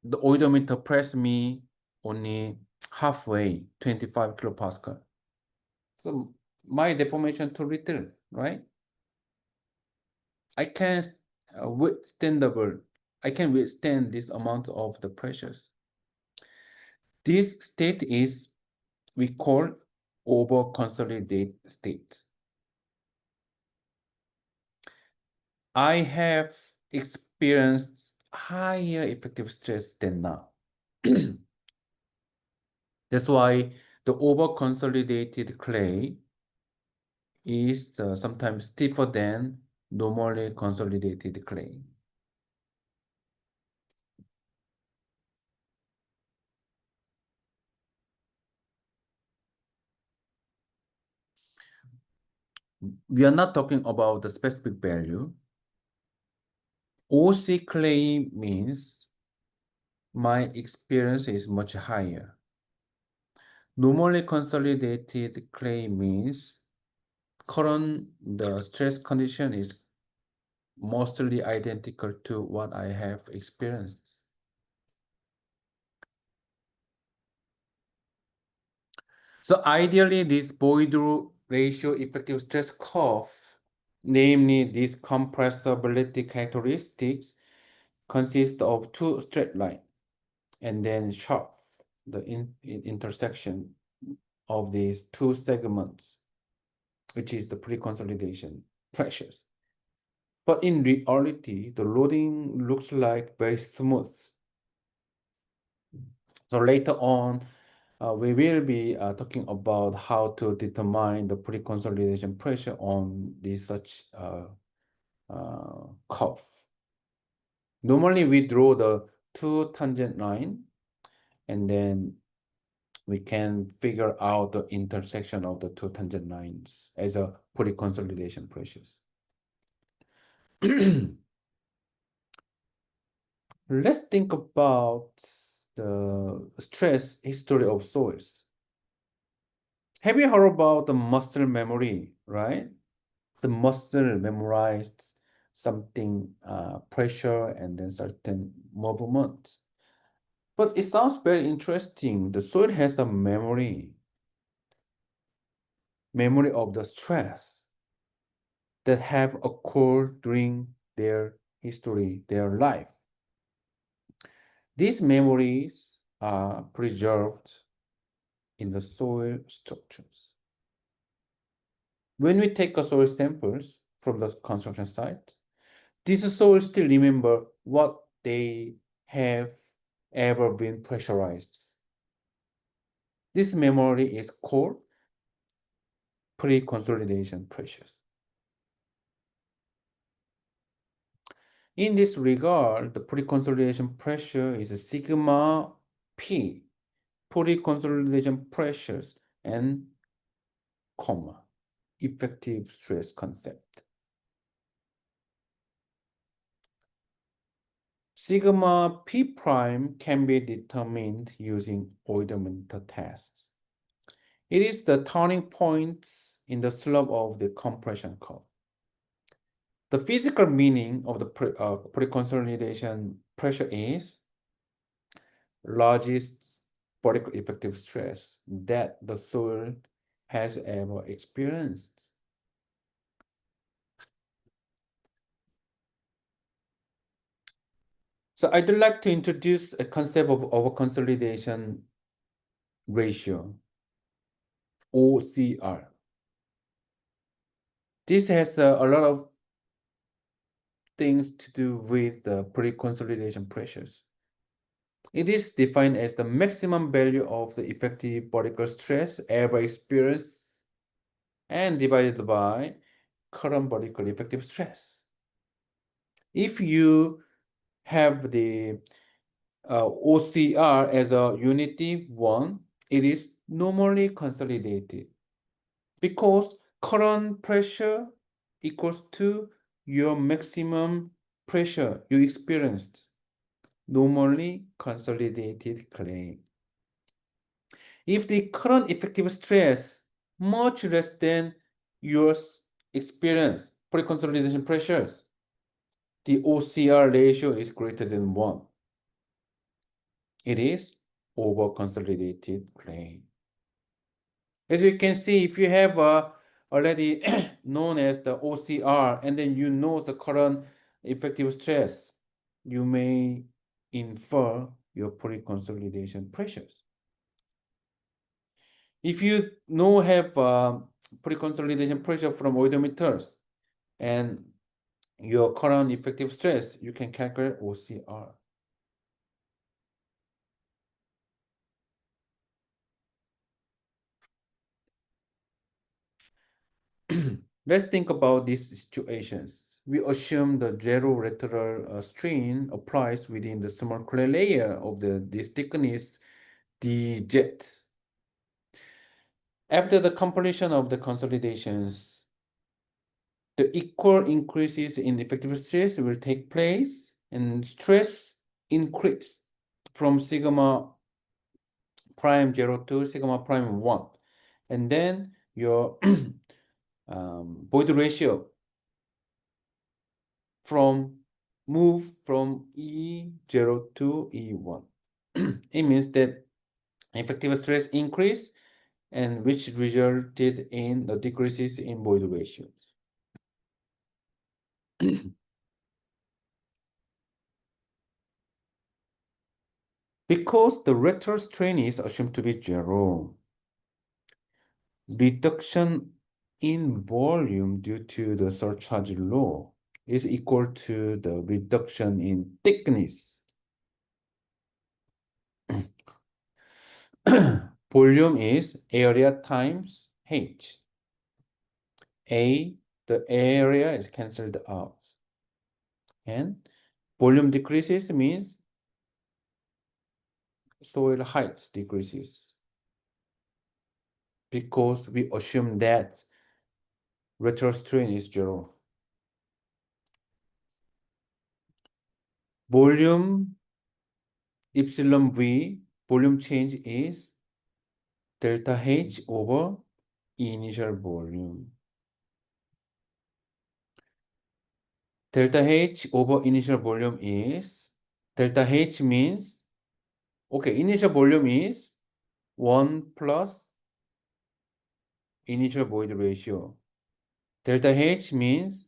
the oedometer pressed me only halfway, 25 kilopascal. So my deformation too little, right? I can withstand this amount of the pressures. This state is we call over-consolidated state. I have experienced higher effective stress than now. That's why the over-consolidated clay is sometimes stiffer than normally consolidated clay. We are not talking about the specific value. OC clay means my experience is much higher. Normally consolidated clay means the stress condition is mostly identical to what I have experienced. So ideally, this void ratio effective stress curve, namely these compressibility characteristics, consist of two straight lines and then sharp, the intersection of these two segments, which is the pre-consolidation pressures. But in reality, the loading looks like very smooth. So later on, we will be talking about how to determine the pre-consolidation pressure on such curve. Normally, we draw the two tangent line, and then we can figure out the intersection of the two tangent lines as a pre-consolidation pressures. Let's think about the stress history of soils. Have you heard about the muscle memory, right? The muscle memorized something, pressure and then certain movements. But it sounds very interesting. The soil has a memory of the stress that have occurred during their history, their life. These memories are preserved in the soil structures. When we take a soil samples from the construction site, these soils still remember what they have ever been pressurized. This memory is called pre-consolidation pressures. In this regard, the pre-consolidation pressure is sigma P, pre-consolidation pressures, and comma, effective stress concept. Sigma P prime can be determined using oedometer tests. It is the turning point in the slope of the compression curve. The physical meaning of the pre-consolidation pressure is largest vertical effective stress that the soil has ever experienced. So I'd like to introduce a concept of over-consolidation ratio, OCR. This has a lot of things to do with the pre-consolidation pressures. It is defined as the maximum value of the effective vertical stress ever experienced and divided by current vertical effective stress. If you have the OCR as a unity 1, it is normally consolidated because current pressure equals to your maximum pressure you experienced, normally consolidated clay. If the current effective stress much less than your experience pre-consolidation pressures, the OCR ratio is greater than 1. It is over-consolidated clay. As you can see, if you have already known as the OCR, and then you know the current effective stress, you may infer your pre-consolidation pressures. If you have pre-consolidation pressure from oedometers and your current effective stress, you can calculate OCR. Let's think about these situations. We assume the zero lateral strain applies within the small clay layer of this thickness dz. After the completion of the consolidations, the equal increases in effective stress will take place and stress increase from sigma prime 0 to sigma prime 1. And then your void ratio move from E0 to E1. It means that effective stress increase and which resulted in the decreases in void ratios. Because the lateral strain is assumed to be 0, reduction in volume due to the surcharge law is equal to the reduction in thickness. Volume is area times H. A, the area is cancelled out. And volume decreases means soil height decreases. Because we assume that lateral strain is 0. Volume epsilon V, volume change is delta H over initial volume. Delta H over initial volume is, delta H means, okay, initial volume is 1 plus initial void ratio. Delta H means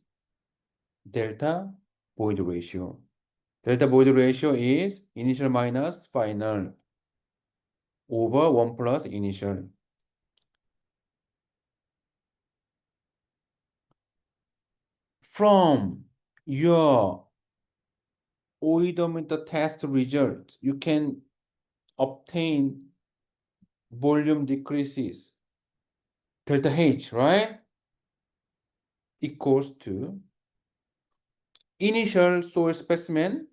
delta void ratio. Delta void ratio is initial minus final over 1 plus initial. From your oedometer test result, you can obtain volume decreases. Delta H, right? Equals to initial soil specimen,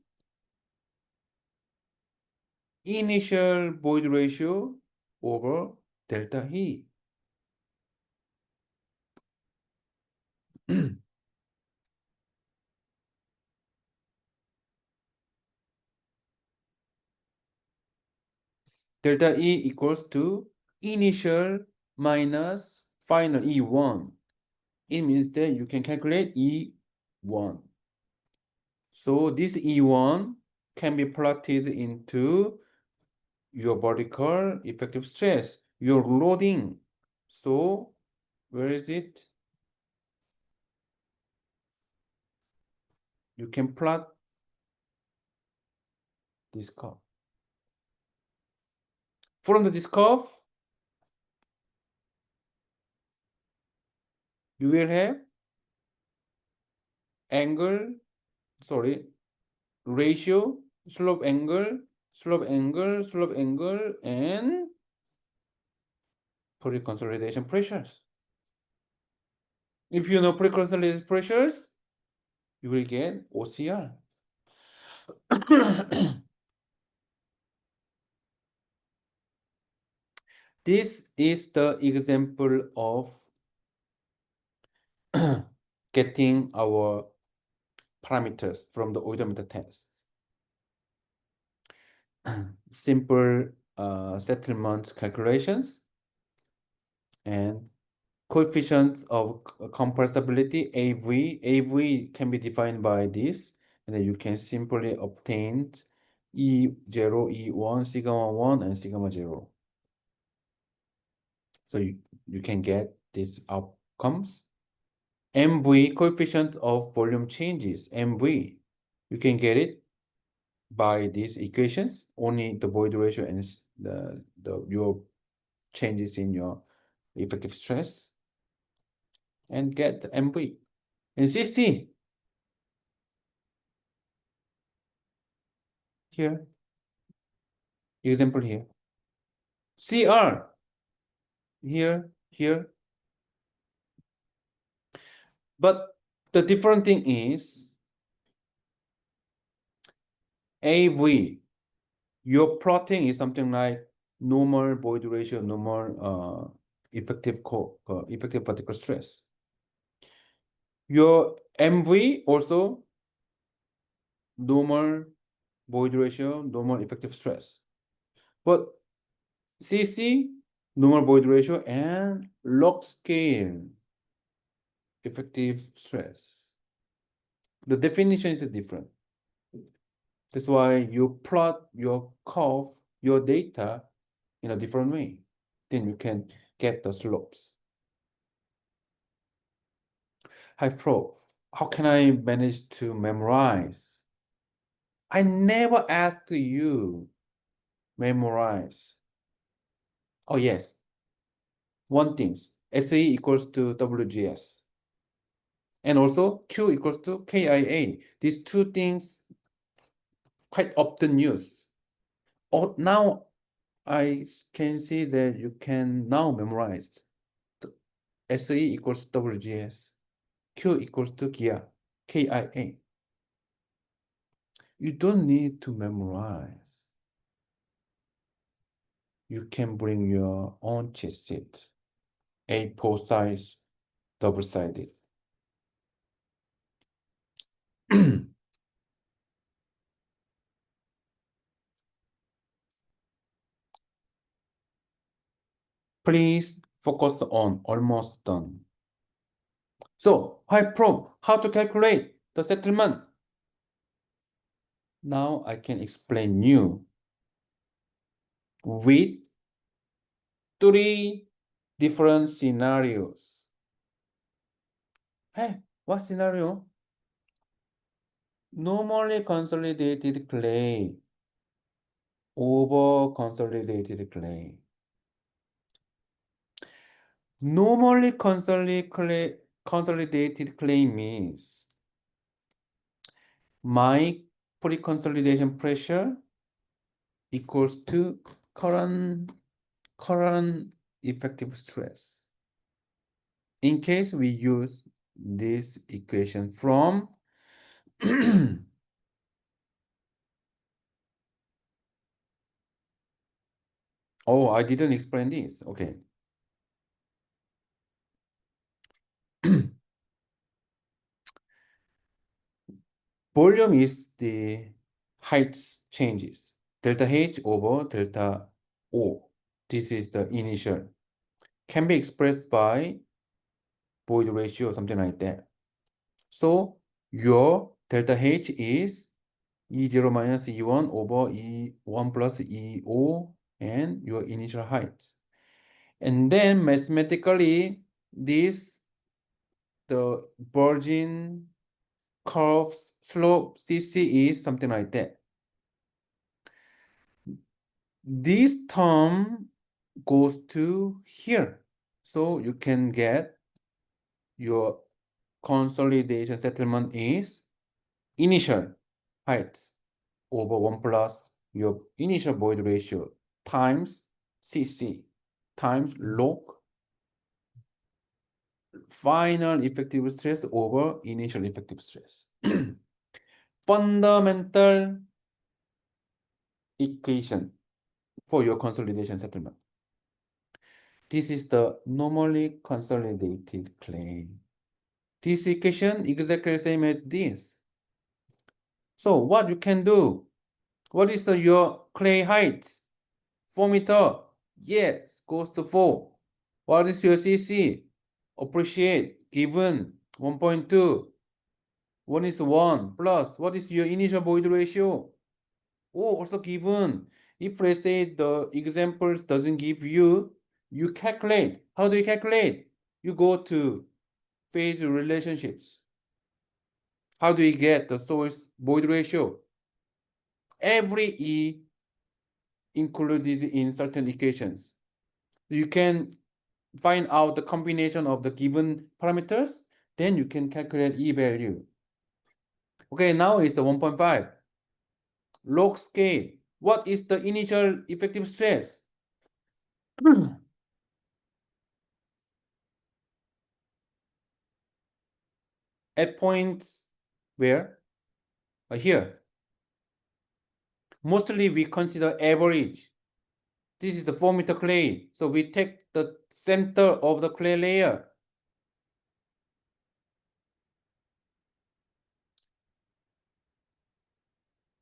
initial void ratio over delta E. Delta E equals to initial minus final E1. It means that you can calculate E1. So this E1 can be plotted into your vertical effective stress, your loading. So where is it? You can plot this curve. From this curve, you will have angle, ratio, slope angle, and pre-consolidation pressures. If you know pre-consolidation pressures, you will get OCR. This is the example of getting our parameters from the odometer tests. Simple settlement calculations and coefficients of compressibility, AV. AV can be defined by this, and then you can simply obtain E0, E1, sigma 1, and sigma 0. So you can get these outcomes. MV, coefficient of volume changes, MV. You can get it by these equations, only the void ratio and your changes in your effective stress, and get the MV. And CC, here, example here. CR, here. But the different thing is, AV, your plotting is something like normal void ratio, normal effective vertical stress. Your MV also normal void ratio, normal effective stress. But CC, normal void ratio, and log scale effective stress. The definition is different. That's why you plot your curve, your data in a different way. Then you can get the slopes. Hi, Pro. How can I manage to memorize? I never asked you memorize. Oh, yes. One thing, SE equals to WGS. And also Q equals to KIA. These two things quite often used. Oh, now I can see that you can now memorize. SE equals to WGS. Q equals to KIA. You don't need to memorize. You can bring your own cheat sheet, A4 size, double-sided. Please focus on almost done. So, hi Pro, how to calculate the settlement? Now I can explain you with 3 different scenarios. Hey, what scenario? Normally consolidated clay over consolidated clay. Normally consolidated clay means my pre-consolidation pressure equals to current effective stress. In case we use this equation from Oh, I didn't explain this. Okay. Volume is the height changes. Delta H over delta O. This is the initial. Can be expressed by void ratio, something like that. So your delta H is E0 minus E1 over E1 plus EO and your initial height. And then mathematically, the virgin curve's slope CC is something like that. This term goes to here. So you can get your consolidation settlement is initial height over 1 plus your initial void ratio times CC times log final effective stress over initial effective stress. Fundamental equation for your consolidation settlement. This is the normally consolidated claim. This equation exactly the same as this. So what you can do? What is your clay height? 4 meter. Yes, goes to 4. What is your CC? Appreciate, given 1.2. 1 is 1 plus. What is your initial void ratio? Oh, also given. If let's say the examples doesn't give you, you calculate. How do you calculate? You go to phase relationships. How do you get the source void ratio? Every E included in certain equations. You can find out the combination of the given parameters, then you can calculate E value. Okay, now it's the 1.5. Log scale. What is the initial effective stress? At points where? Here. Mostly we consider average. This is the 4 meter clay. So we take the center of the clay layer.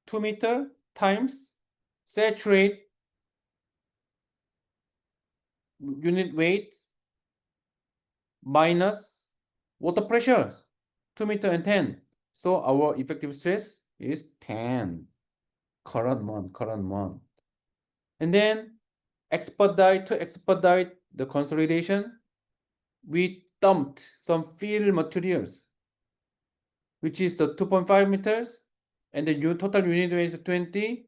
Two meter times saturate unit weight minus water pressure, 2 meter and 10. So our effective stress is 10. Current month. And then to expedite the consolidation, we dumped some fill materials, which is the 2.5 meters, and the total unit weight is 20,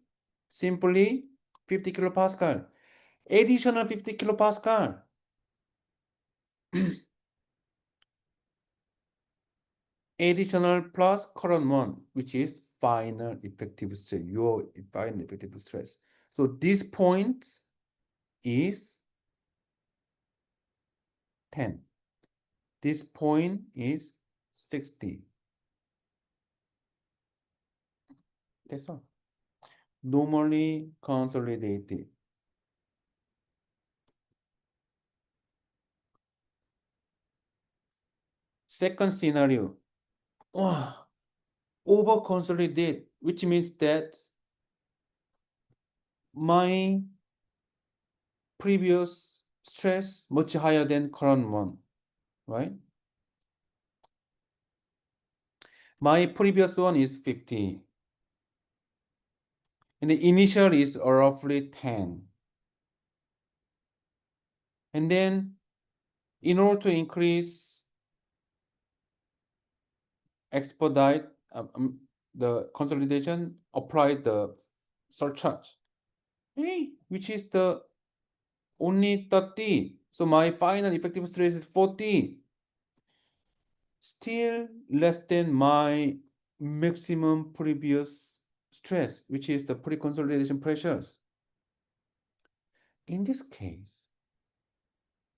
simply 50 kilopascal. Additional 50 kilopascal. Additional plus current one, which is final effective stress, your final effective stress. So this point is 10. This point is 60. That's all. Normally consolidated. Second scenario, over consolidate, which means that my previous stress much higher than current one, right? My previous one is 50. And the initial is roughly 10. And then in order to increase, expedite the consolidation, apply the surcharge, which is the only 30. So my final effective stress is 40. Still less than my maximum previous stress, which is the pre-consolidation pressures. In this case,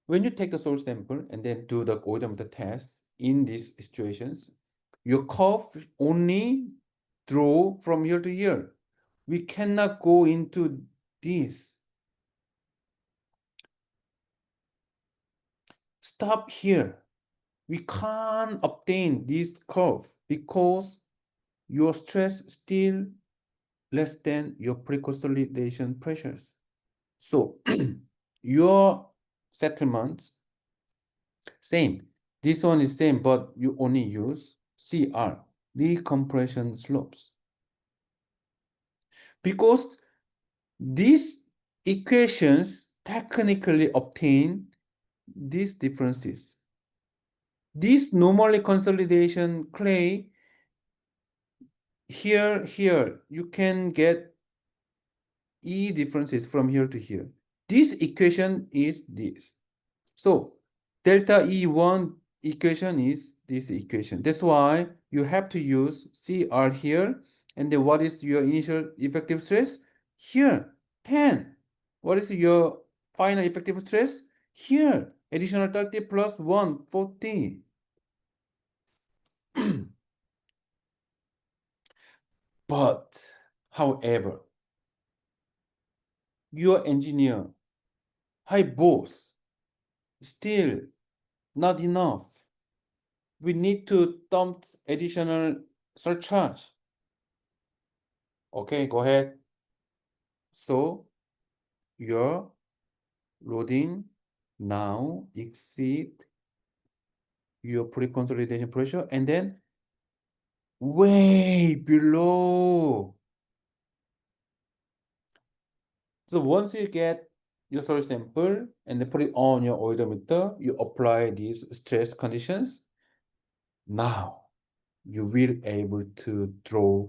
when you take the source sample and then do the odometer test in these situations, Your curve only draw from here to here. We cannot go into this. Stop here. We can't obtain this curve because your stress still less than your pre-consolidation pressures. So your settlements, same. This one is same, but you only use CR, decompression slopes. Because these equations technically obtain these differences. This normally consolidation clay, here, you can get E differences from here to here. This equation is this. So delta E1 equation is this equation. That's why you have to use CR here. And then what is your initial effective stress? Here, 10. What is your final effective stress? Here, additional 30 plus 1, 40. But, however, your engineer, high boss, still not enough. We need to dump additional surcharge. Okay, go ahead. So your loading now exceed your pre-consolidation pressure and then way below. So once you get your soil sample and then put it on your oidometer, you apply these stress conditions. Now you will able to draw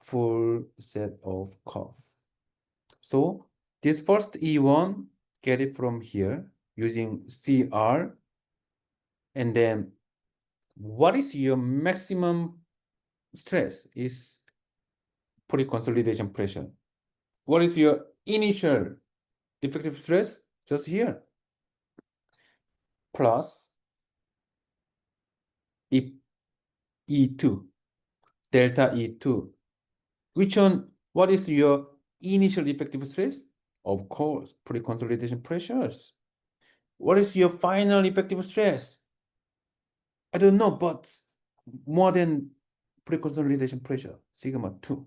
full set of curve. So this first E1, get it from here using CR. And then what is your maximum stress is pre-consolidation pressure. What is your initial effective stress? Just here. Plus E2, delta E2. Which one, what is your initial effective stress? Of course, pre-consolidation pressures. What is your final effective stress? I don't know, but more than pre-consolidation pressure, sigma 2.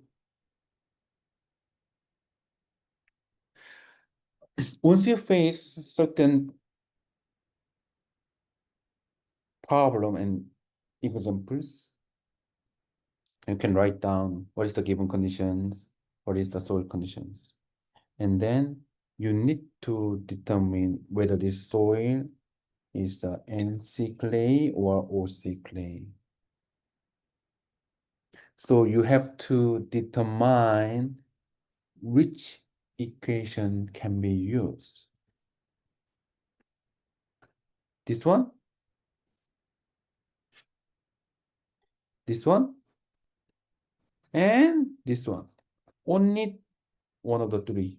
Once you face certain problem and examples, you can write down what is the given conditions, what is the soil conditions. And then you need to determine whether this soil is the NC clay or OC clay. So you have to determine which equation can be used. This one? This one? And this one. Only one of the three.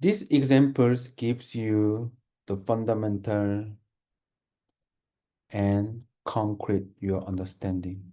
These examples gives you the fundamental and concrete your understanding.